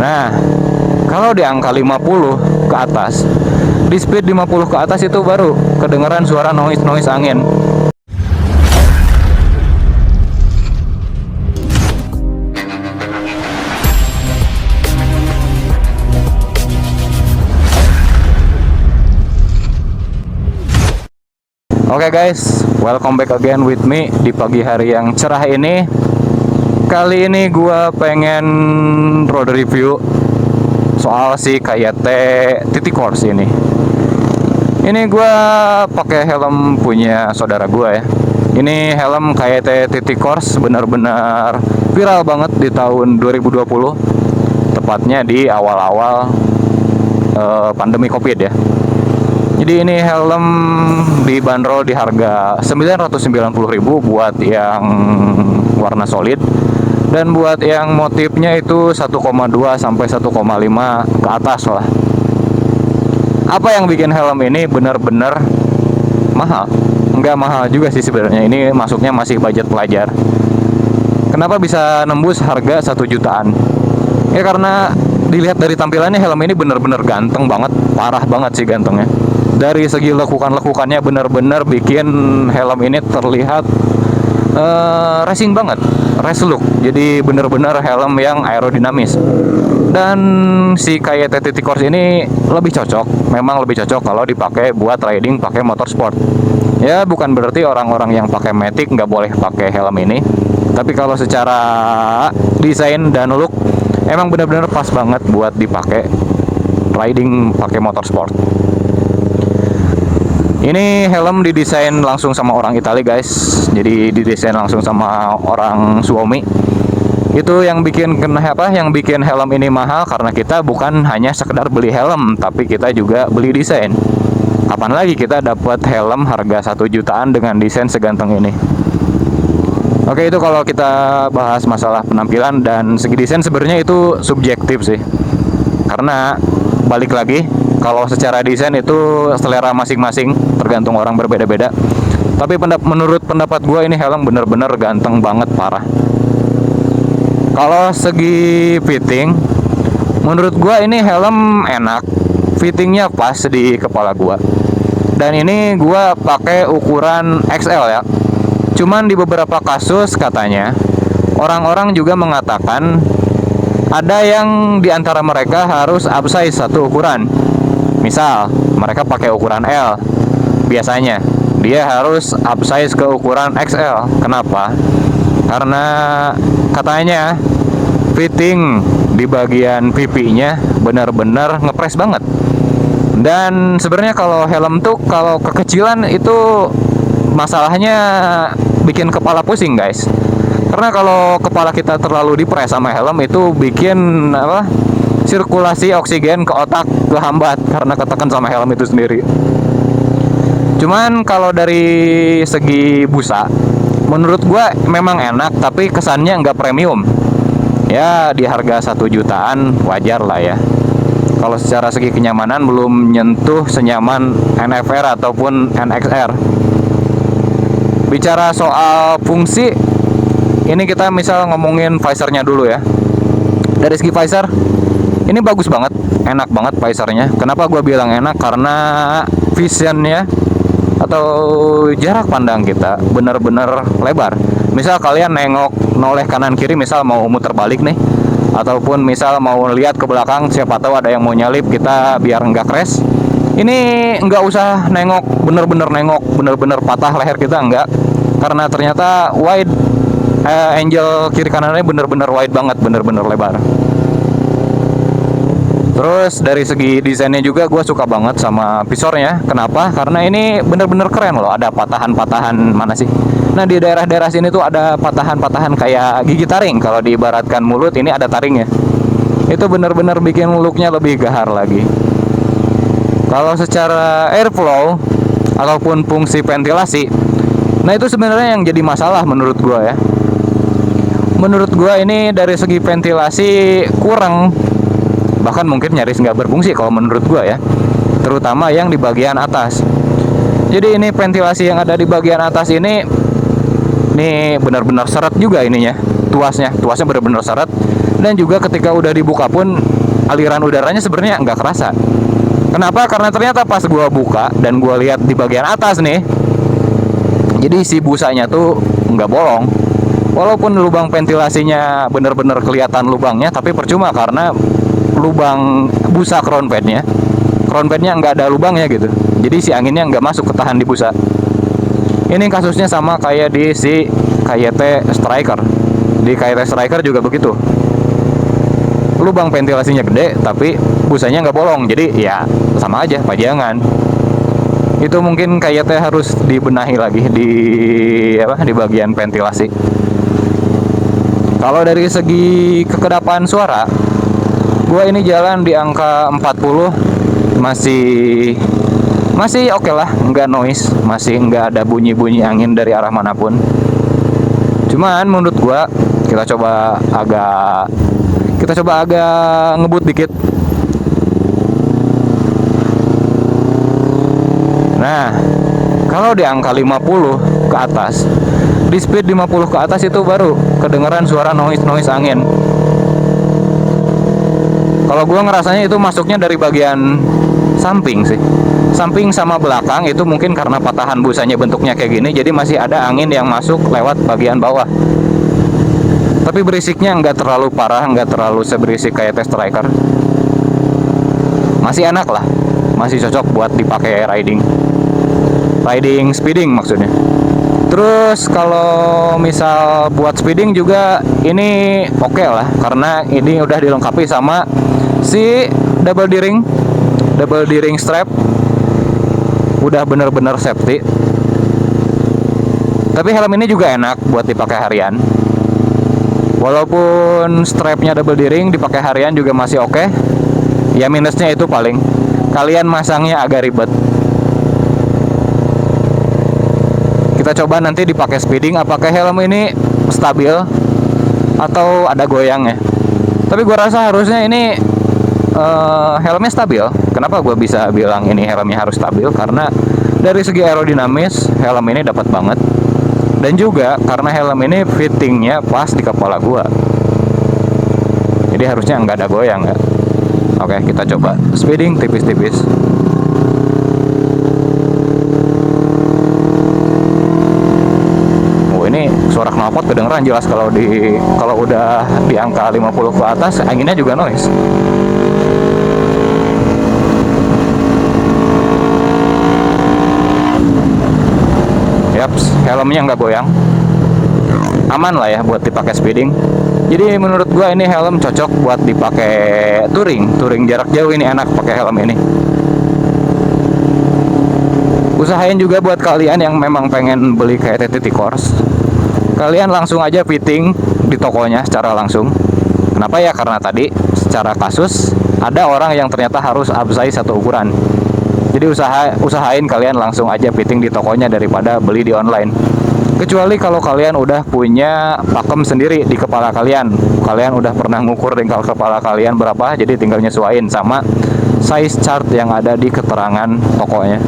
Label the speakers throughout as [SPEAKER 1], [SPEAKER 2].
[SPEAKER 1] Nah, kalau di angka 50 ke atas, di speed 50 ke atas itu baru kedengeran suara noise angin. Oke guys, welcome back again with me di pagi hari yang cerah ini. Kali ini gua pengen road review soal si KYT TT Corse ini. Ini gua pakai helm punya saudara gua ya. Ini helm KYT TT Corse benar-benar viral banget di tahun 2020, tepatnya di awal-awal pandemi Covid ya. Jadi ini helm dibanderol di harga 990.000 buat yang warna solid, dan buat yang motifnya itu 1,2 sampai 1,5 ke atas lah. Apa yang bikin helm ini benar-benar mahal? Enggak mahal juga sih sebenarnya. Ini masuknya masih budget pelajar. Kenapa bisa nembus harga 1 jutaan? Ya karena dilihat dari tampilannya helm ini benar-benar ganteng banget, parah banget sih gantengnya. Dari segi lekukannya benar-benar bikin helm ini terlihat racing banget, race look. Jadi benar-benar helm yang aerodinamis. Dan si KYT TT Corse ini lebih cocok, memang lebih cocok kalau dipakai buat riding pakai motorsport. Ya bukan berarti orang-orang yang pakai Matic nggak boleh pakai helm ini, tapi kalau secara desain dan look emang benar-benar pas banget buat dipakai riding pakai motorsport. Ini helm didesain langsung sama orang Italia guys. Jadi didesain langsung sama orang Suomi. Itu yang bikin yang bikin helm ini mahal, karena kita bukan hanya sekedar beli helm, tapi kita juga beli desain. Kapan lagi kita dapat helm harga 1 jutaan dengan desain seganteng ini? Oke, itu kalau kita bahas masalah penampilan. Dan segi desain sebenarnya itu subjektif sih. Karena balik lagi, kalau secara desain itu selera masing-masing, tergantung orang berbeda-beda. Tapi menurut pendapat gue ini helm bener-bener ganteng banget, parah. Kalau segi fitting, menurut gue ini helm enak, fittingnya pas di kepala gue. Dan ini gue pakai ukuran XL ya. Cuman di beberapa kasus katanya orang-orang juga mengatakan ada yang diantara mereka harus upsize satu ukuran. Misal mereka pakai ukuran L, biasanya dia harus upsize ke ukuran XL. Kenapa? Karena katanya fitting di bagian pipinya benar-benar ngepres banget. Dan sebenarnya kalau helm tuh kalau kekecilan itu masalahnya bikin kepala pusing guys. Karena kalau kepala kita terlalu dipres sama helm itu bikin sirkulasi oksigen ke otak kehambat karena ketekan sama helm itu sendiri. Cuman kalau dari segi busa, menurut gua memang enak, tapi kesannya nggak premium. Ya di harga 1 jutaan wajar lah ya. Kalau secara segi kenyamanan belum nyentuh senyaman NFR ataupun NXR. Bicara soal fungsi, ini kita misal ngomongin visornya dulu ya. Dari segi visor, ini bagus banget, enak banget visornya. Kenapa gue bilang enak? Karena visionnya atau jarak pandang kita benar-benar lebar. Misal kalian nengok noleh kanan kiri, misal mau muter balik nih, ataupun misal mau lihat ke belakang, siapa tahu ada yang mau nyalip kita biar nggak crash. Ini nggak usah nengok, bener-bener patah leher kita, nggak. Karena ternyata wide angle kiri kanannya bener-bener wide banget, bener-bener lebar. Terus dari segi desainnya juga gue suka banget sama visornya. Kenapa? Karena ini bener-bener keren loh. Ada patahan-patahan mana sih? Nah di daerah-daerah sini tuh ada patahan-patahan kayak gigi taring. Kalau diibaratkan mulut, ini ada taringnya. Itu bener-bener bikin looknya lebih gahar lagi. Kalau secara airflow ataupun fungsi ventilasi, nah itu sebenarnya yang jadi masalah menurut gue ya. Menurut gue ini dari segi ventilasi kurang, bahkan mungkin nyaris nggak berfungsi kalau menurut gue ya, terutama yang di bagian atas. Jadi ini ventilasi yang ada di bagian atas ini benar-benar seret juga ininya, tuasnya benar-benar seret. Dan juga ketika udah dibuka pun aliran udaranya sebenarnya nggak kerasa. Kenapa? Karena ternyata pas gua buka dan gua lihat di bagian atas nih, jadi si busanya tuh nggak bolong. Walaupun lubang ventilasinya bener-bener kelihatan lubangnya, tapi percuma karena lubang busa crown padnya nggak ada lubangnya gitu. Jadi si anginnya nggak masuk, ketahan di busa. Ini kasusnya sama kayak di si KYT Striker. Di KYT Striker juga begitu. Lubang ventilasinya gede, tapi busanya nggak bolong. Jadi ya sama aja, pajangan. Itu mungkin KYT harus dibenahi lagi di bagian ventilasi. Kalau dari segi kekedapan suara, gua ini jalan di angka 40 masih oke lah, nggak noise, masih nggak ada bunyi-bunyi angin dari arah manapun. Cuman menurut gua kita coba agak ngebut dikit. Nah, kalau di angka 50 ke atas, di speed 50 ke atas itu baru kedengeran suara noise angin. Kalau gua ngerasanya itu masuknya dari bagian samping sih. Samping sama belakang itu mungkin karena patahan busanya bentuknya kayak gini, jadi masih ada angin yang masuk lewat bagian bawah. Tapi berisiknya nggak terlalu parah, nggak terlalu seberisik kayak Test Striker. Masih enak lah, masih cocok buat dipakai riding speeding maksudnya. Terus kalau misal buat speeding juga ini oke lah, karena ini udah dilengkapi sama si double D-ring strap. Udah bener-bener safety. Tapi helm ini juga enak buat dipakai harian. Walaupun strapnya double D-ring, dipakai harian juga masih oke. Ya minusnya itu paling kalian masangnya agak ribet. Kita coba nanti dipakai speeding, apakah helm ini stabil atau ada goyangnya. Tapi gua rasa harusnya ini helmnya stabil. Kenapa gue bisa bilang ini helmnya harus stabil? Karena dari segi aerodinamis helm ini dapat banget. Dan juga karena helm ini fittingnya pas di kepala gue. Jadi harusnya nggak ada goyang ya. Oke, kita coba speeding tipis-tipis. Oh, ini suara knalpot kedengeran jelas kalau udah di angka 50 ke atas, anginnya juga noise. Yaps, helmnya nggak goyang, aman lah ya buat dipakai speeding. Jadi menurut gua ini helm cocok buat dipakai touring jarak jauh. Ini enak pakai helm ini. Usahain juga buat kalian yang memang pengen beli kayak TT Course, kalian langsung aja fitting di tokonya secara langsung. Kenapa ya? Karena tadi secara kasus ada orang yang ternyata harus upsize satu ukuran. Jadi usahain kalian langsung aja fitting di tokonya daripada beli di online. Kecuali kalau kalian udah punya pakem sendiri di kepala kalian. Kalian udah pernah ngukur dengkal kepala kalian berapa, jadi tinggal nyesuaiin sama size chart yang ada di keterangan tokonya.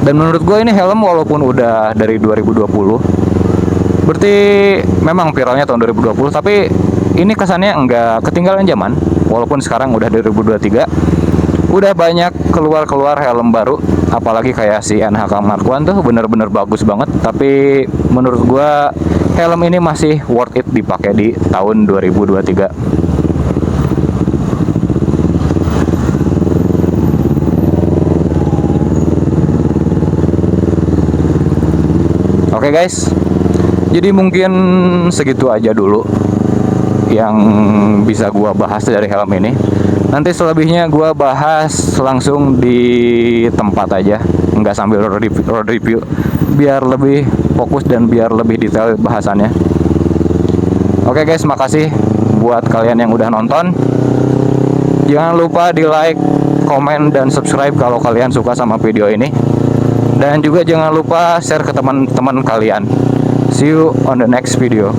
[SPEAKER 1] Dan menurut gue ini helm walaupun udah dari 2020, berarti memang viralnya tahun 2020, tapi ini kesannya nggak ketinggalan zaman. Walaupun sekarang udah 2023, udah banyak keluar helm baru, apalagi kayak si NHK Mark I tuh bener-bener bagus banget. Tapi menurut gua helm ini masih worth it dipakai di tahun 2023. Oke guys, jadi mungkin segitu aja dulu yang bisa gua bahas dari helm ini. Nanti selebihnya gua bahas langsung di tempat aja, nggak sambil road review, biar lebih fokus dan biar lebih detail bahasannya. Oke guys, makasih buat kalian yang udah nonton. Jangan lupa di like, komen, dan subscribe kalau kalian suka sama video ini. Dan juga jangan lupa share ke teman-teman kalian. See you on the next video.